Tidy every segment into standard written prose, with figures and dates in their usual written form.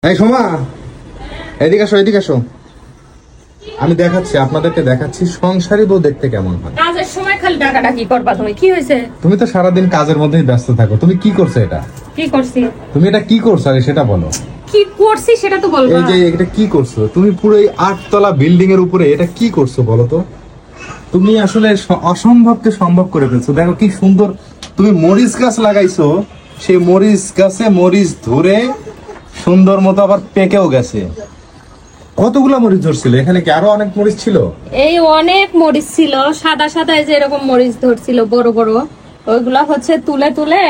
এই সোমা, এদিকে আসো, এদিকে আসো। আমি দেখাচ্ছি, আপনাদেরকে দেখাচ্ছি সংসারী বউ দেখতে কেমন হয়। কাজের সময় খালি ডাকাডাকি করবা তুমি, কি হয়েছে? তুমি তো সারাদিন কাজের মধ্যেই ব্যস্ত থাকো, তুমি কি করছো এটা? কি করছি? তুমি এটা কি করছো আরে সেটা বলো। কি করছি সেটা তো বলবা। এই যে এটা কি করছো তুমি? পুরো এই 8 তলা বিল্ডিং এর উপরে এটা কি করছো বলো তো? তুমি আসলে অসম্ভবকে সম্ভব করে ফেলছো। দেখো কি সুন্দর তুমি মরিচ গাছ লাগাইছো, সেই মরিচ গাছে মরিচ ধরে সুন্দর মতো আবার পেকেও গেছে। কতগুলা মরিচ ধরছিল এখানে? কি আরো অনেক মরিচ ছিল? এই অনেক মরিচ ছিল, সাদা সাদা যে এরকম মরিচ ধরছিল বড় বড়। ওইগুলা হচ্ছে তুলে তুলে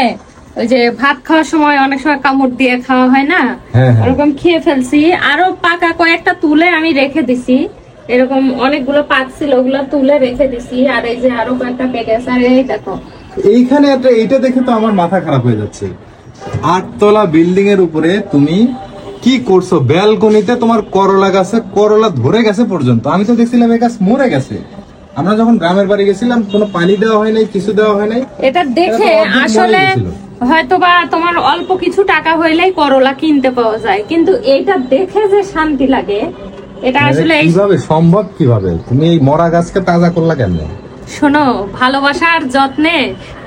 ওই যে ভাত খাওয়ার সময় অনেক সময় কামড় দিয়ে খাওয়া হয় না, হ্যাঁ, হ্যাঁ। ওরকম খেয়ে ফেলছি। আরো পাকা কয়েকটা তুলে আমি রেখে দিছি, এরকম অনেকগুলো পাকছিল ওগুলা তুলে রেখে দিছি। আর এই যে আরো কয়েকটা পেকে আছে। আর এই দেখো এইখানে একটা, এইটা দেখে তো আমার মাথা খারাপ হয়ে যাচ্ছে। 8 তলা বিল্ডিং এর উপরে তুমি কি করছো? ব্যালকনিতে তোমার করলা গাছে করলা ধরে গেছে পর্যন্ত। আমি তো দেখছিলাম এই গাছ মরে গেছে। আমরা যখন গ্রামের বাড়ি গেছিলাম কোনো পানি দেওয়া হয় নাই, কিছু দেওয়া হয় নাই। এটা দেখে আসলে হয়তোবা তোমার অল্প কিছু টাকা হইলেই করলা কিনতে পাওয়া যায়, কিন্তু এইটা দেখে যে শান্তি লাগে এটা আসলে কিভাবে সম্ভব? কিভাবে তুমি এই মরা গাছকে তাজা করলা কেন? শোনো, ভালোবাসার যত্নে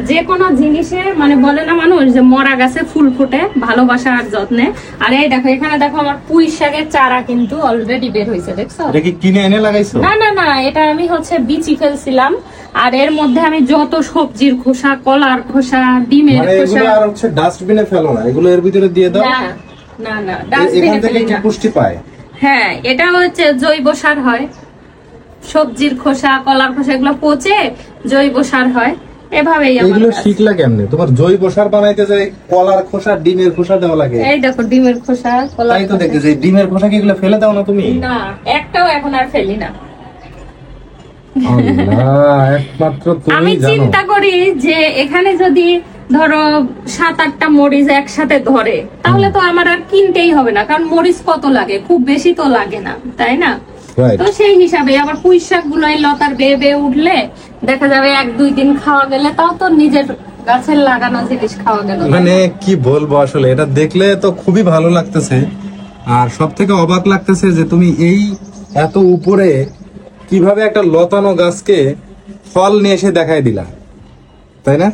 যে কোনো জিনিসে মানে বলে না মানুষ যে মরা গাছে ফুল ফুটে, ভালোবাসার যত্নে। আর এই দেখো এখানে দেখো আমার পুঁই শাকের চারা কিন্তু অলরেডি বের হয়েছে, দেখছো? এটা কি কিনে এনে লাগাইছো? না না না, এটা আমি হচ্ছে বিচি ফেলছিলাম। আর এর মধ্যে আমি যত সবজির খোসা, কলার খোসা, ডিমের মানে খোসা, এগুলো আর হচ্ছে ডাস্টবিনে ফেলো না, এগুলো এর ভিতরে দিয়ে দাও। না না না, এখান ডাস্টবিনে থেকে ফেলি কি না। পুষ্টি পায়? হ্যাঁ, এটা হচ্ছে জৈব সার হয়। সবজির খোসা, কলার খোসা এগুলো পচে জৈব সার হয়। এভাবেই এগুলো আমার শিখলা কেমনে? তোমার জৈব সার বানাইতে যায় কলার খোসা, ডিমের খোসা দেওয়া লাগে। এই দেখো ডিমের খোসা, কলার তাই তো খোসা। দেখতেছি ডিমের খোসা কি এগুলো ফেলে দাও না তুমি? না, একটাও এখন আর ফেলি না। আল্লাহ, একমাত্র আমি তুমি জানো। চিন্তা করি যে এখানে যদি ধরো 7-8টা মরিচ একসাথে ধরে তাহলে তো আমার আর কিনতেই হবে না, কারণ মরিচ কত লাগে? খুব বেশি তো লাগে না, তাই না? Right. তো সেই হিসাবে আবার পুঁই শাক গুলো এই লতার বেয়ে বেয়ে উঠলে দেখা যাবে 1-2 দিন খাওয়া গেলে, তাও তো নিজের গাছের লাগানো জিনিস খাওয়া গেল। মানে কি বলবো আসলে, এটা দেখলে তো খুবই ভালো লাগতেছে। আর সব থেকে অবাক লাগতেছে যে তুমি এই এত উপরে কিভাবে একটা লতানো গাছকে ফল নিয়ে এসে দেখাই দিলা, তাই না?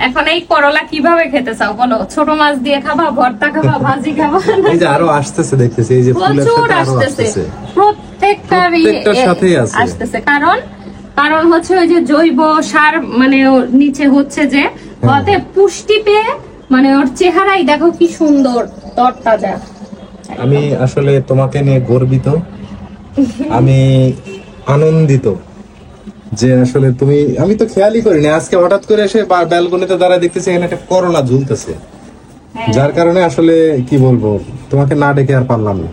এখন এই করলা কিভাবে খেতে চাও বলো? ছোট মাছ দিয়ে খাবা, ভর্তা খাবা, ভাজি খাবা? এই যে আরো আসতেছে দেখতেছি, এই যে ফুলের প্রচুর সাথে আরো আসতেছে, আসতেছে। প্রত্যেকটার সাথেই আছে। আসতেছে। কারণ হচ্ছে ওই যে জৈব সার মানে ওর নিচে হচ্ছে যে ওতে পুষ্টি পেয়ে, মানে ওর চেহারাই দেখো কি সুন্দর তরতাজা। আমি আসলে তোমাকে নিয়ে গর্বিত, আমি আনন্দিত যে আসলে তুমি, আমি তো খেয়ালই করিনি, আজকে হঠাৎ করে এসে ব্যালকনিতে দাঁড়ায় দেখতেছি এখানে একটা করলা ঝুলতেছে। হ্যাঁ। যার কারণে আসলে কি বলবো, তোমাকে না ডেকে আর পারলাম না।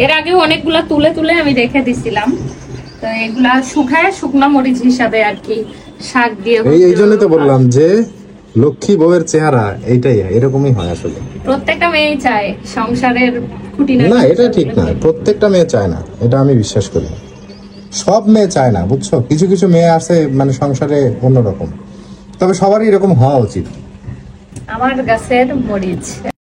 এর আগে অনেকগুলা তুলে তুলে আমি রেখে দিছিলাম, তো এগুলা শুকায় শুকনো মরিচ হিসাবে আর কি শাক দিয়ে। এই জন্য তো বললাম যে লক্ষ্মী বউয়ের চেহারা এইটাই, এরকমই হয় আসলে। প্রত্যেকটা মেয়ে চায় সংসারের খুঁটিনাটি। না, এটা ঠিক না, প্রত্যেকটা মেয়ে চায় না, এটা আমি বিশ্বাস করি। সব মেয়ে চায় না, বুঝছো? কিছু কিছু মেয়ে আছে মানে সংসারে অন্যরকম, তবে সবারই এরকম হওয়া উচিত। আমার গাছের মরিচ।